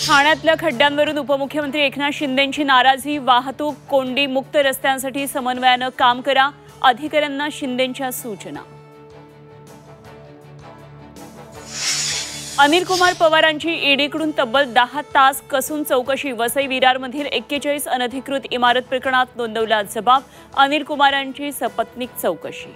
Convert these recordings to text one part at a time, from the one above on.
ठाण्यातल्या खड्ड्यांवरून उपमुख्यमंत्री एकनाथ शिंदेंची नाराजी। वाहतूक कोंडी मुक्त रस्त्यांसाठी समन्वयानं काम करा, अधिकाऱ्यांना शिंदेंच्या सूचना। अनिल कुमार पवारांची ईडीकडून तब्बल 10 तास कसून चौकशी। वसई विरारमधील 41 अनधिकृत इमारत प्रकरणात नोंदवला जबाब। अनिल कुमारांची सपत्नीक चौकशी।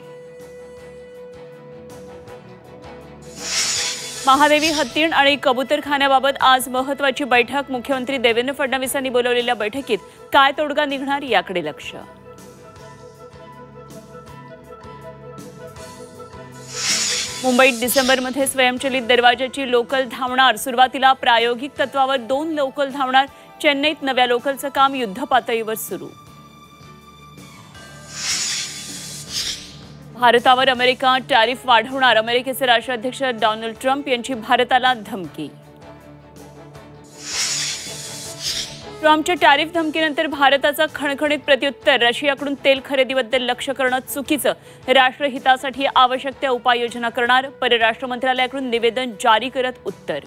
महादेवी हत्तीण आणि कबूतरखान्याबाबत आज महत्त्वाची बैठक। मुख्यमंत्री देवेंद्र फडणवीसांनी बोलावलेल्या बैठकीत काय तोडगा निघणार याकडे लक्ष। मुंबईत डिसेंबरमध्ये स्वयंचलित दरवाजाची लोकल धावणार। सुरुवातीला प्रायोगिक तत्वावर 2 लोकल धावणार। चेन्नईत नव्या लोकलचं काम युद्धपातळीवर सुरू। भारतावर अमेरिका टॅरिफ वाढवणार। अमेरिकेचे राष्ट्राध्यक्ष डोनाल्ड ट्रम्प यांची भारताला धमकी। ट्रम्पच्या टॅरिफ धमकीनंतर भारताचा खणखणीत प्रत्युत्तर। रशियाकडून तेल खरेदीबद्दल लक्ष करणं चुकीचं। राष्ट्रहितासाठी आवश्यक त्या उपाययोजना करणार। परराष्ट्र मंत्रालयाकडून निवेदन जारी करत उत्तर।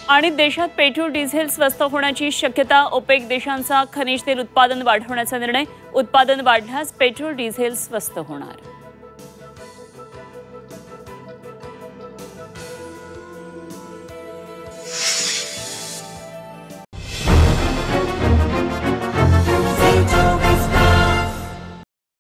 आणि देशात पेट्रोल डिझेल स्वस्त होण्याची शक्यता। ओपेक देशांचा खनिज तेल उत्पादन वाढवण्याचा निर्णय। उत्पादन वाढल्यास पेट्रोल डिझेल स्वस्त होणार।